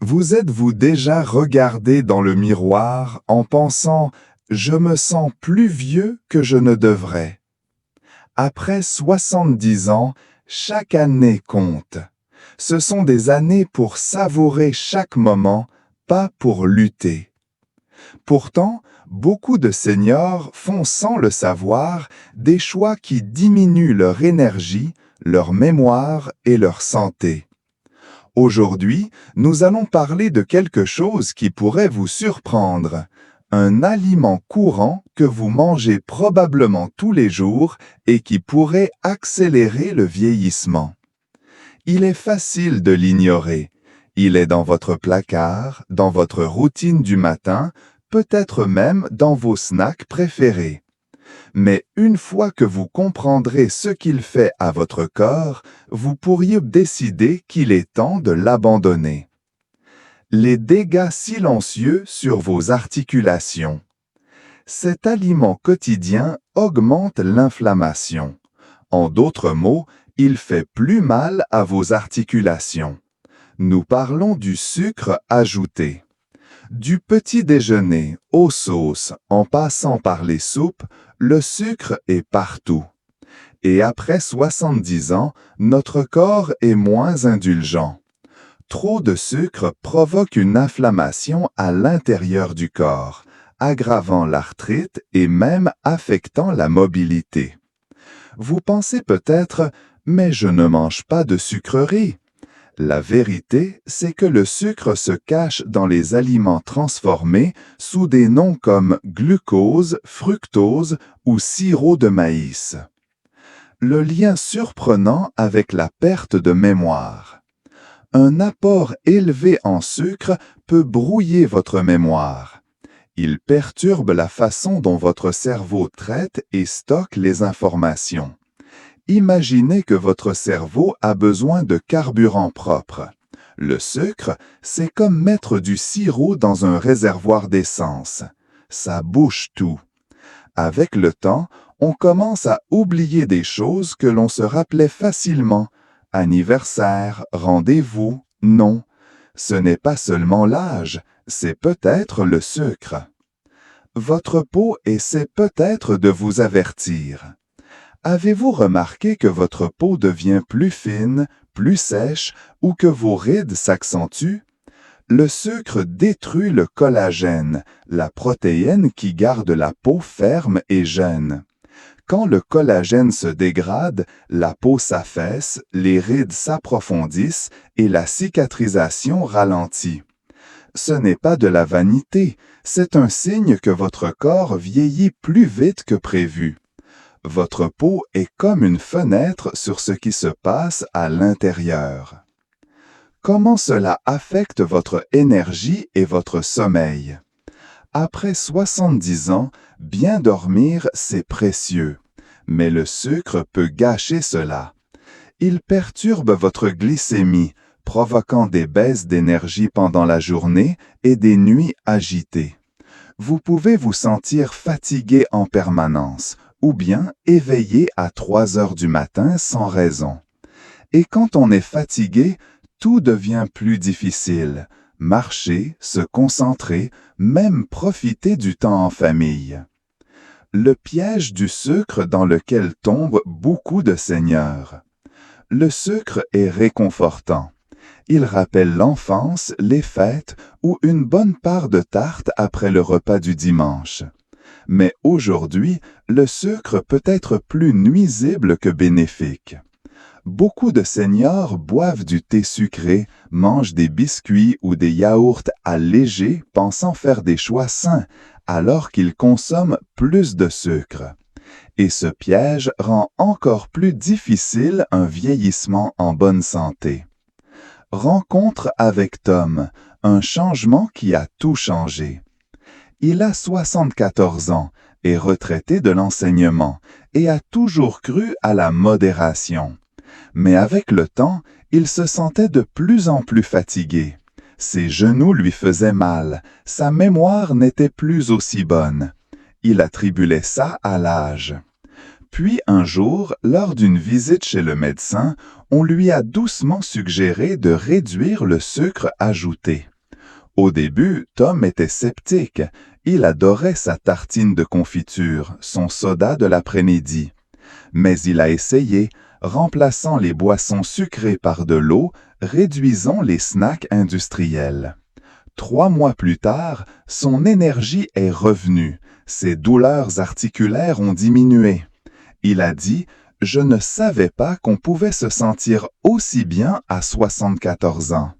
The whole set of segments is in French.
Vous êtes-vous déjà regardé dans le miroir en pensant « Je me sens plus vieux que je ne devrais ». Après 70 ans, chaque année compte. Ce sont des années pour savourer chaque moment, pas pour lutter. Pourtant, beaucoup de seniors font sans le savoir des choix qui diminuent leur énergie, leur mémoire et leur santé. Aujourd'hui, nous allons parler de quelque chose qui pourrait vous surprendre. Un aliment courant que vous mangez probablement tous les jours et qui pourrait accélérer le vieillissement. Il est facile de l'ignorer. Il est dans votre placard, dans votre routine du matin, peut-être même dans vos snacks préférés. Mais une fois que vous comprendrez ce qu'il fait à votre corps, vous pourriez décider qu'il est temps de l'abandonner. Les dégâts silencieux sur vos articulations. Cet aliment quotidien augmente l'inflammation. En d'autres mots, il fait plus mal à vos articulations. Nous parlons du sucre ajouté. Du petit déjeuner aux sauces, en passant par les soupes, le sucre est partout. Et après 70 ans, notre corps est moins indulgent. Trop de sucre provoque une inflammation à l'intérieur du corps, aggravant l'arthrite et même affectant la mobilité. Vous pensez peut-être « mais je ne mange pas de sucreries ». La vérité, c'est que le sucre se cache dans les aliments transformés sous des noms comme glucose, fructose ou sirop de maïs. Le lien surprenant avec la perte de mémoire. Un apport élevé en sucre peut brouiller votre mémoire. Il perturbe la façon dont votre cerveau traite et stocke les informations. Imaginez que votre cerveau a besoin de carburant propre. Le sucre, c'est comme mettre du sirop dans un réservoir d'essence. Ça bouche tout. Avec le temps, on commence à oublier des choses que l'on se rappelait facilement. Anniversaire, rendez-vous, non. Ce n'est pas seulement l'âge, c'est peut-être le sucre. Votre peau essaie peut-être de vous avertir. Avez-vous remarqué que votre peau devient plus fine, plus sèche ou que vos rides s'accentuent? Le sucre détruit le collagène, la protéine qui garde la peau ferme et jeune. Quand le collagène se dégrade, la peau s'affaisse, les rides s'approfondissent et la cicatrisation ralentit. Ce n'est pas de la vanité, c'est un signe que votre corps vieillit plus vite que prévu. Votre peau est comme une fenêtre sur ce qui se passe à l'intérieur. Comment cela affecte votre énergie et votre sommeil? Après 70 ans, bien dormir, c'est précieux. Mais le sucre peut gâcher cela. Il perturbe votre glycémie, provoquant des baisses d'énergie pendant la journée et des nuits agitées. Vous pouvez vous sentir fatigué en permanence, ou bien éveillé à 3 heures du matin sans raison. Et quand on est fatigué, tout devient plus difficile. Marcher, se concentrer, même profiter du temps en famille. Le piège du sucre dans lequel tombent beaucoup de seniors. Le sucre est réconfortant. Il rappelle l'enfance, les fêtes ou une bonne part de tarte après le repas du dimanche. Mais aujourd'hui, le sucre peut être plus nuisible que bénéfique. Beaucoup de seniors boivent du thé sucré, mangent des biscuits ou des yaourts allégés pensant faire des choix sains, alors qu'ils consomment plus de sucre. Et ce piège rend encore plus difficile un vieillissement en bonne santé. Rencontre avec Tom, un changement qui a tout changé. Il a 74 ans, est retraité de l'enseignement et a toujours cru à la modération. Mais avec le temps, il se sentait de plus en plus fatigué. Ses genoux lui faisaient mal, sa mémoire n'était plus aussi bonne. Il attribuait ça à l'âge. Puis un jour, lors d'une visite chez le médecin, on lui a doucement suggéré de réduire le sucre ajouté. Au début, Tom était sceptique. Il adorait sa tartine de confiture, son soda de l'après-midi. Mais il a essayé, remplaçant les boissons sucrées par de l'eau, réduisant les snacks industriels. 3 mois plus tard, son énergie est revenue. Ses douleurs articulaires ont diminué. Il a dit « Je ne savais pas qu'on pouvait se sentir aussi bien à 74 ans. »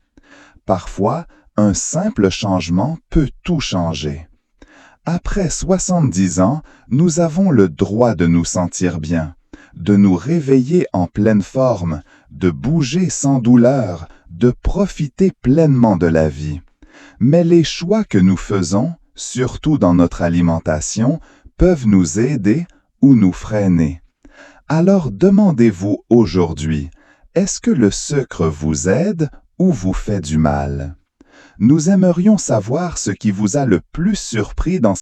Parfois, un simple changement peut tout changer. Après 70 ans, nous avons le droit de nous sentir bien, de nous réveiller en pleine forme, de bouger sans douleur, de profiter pleinement de la vie. Mais les choix que nous faisons, surtout dans notre alimentation, peuvent nous aider ou nous freiner. Alors demandez-vous aujourd'hui, est-ce que le sucre vous aide ou vous fait du mal? Nous aimerions savoir ce qui vous a le plus surpris dans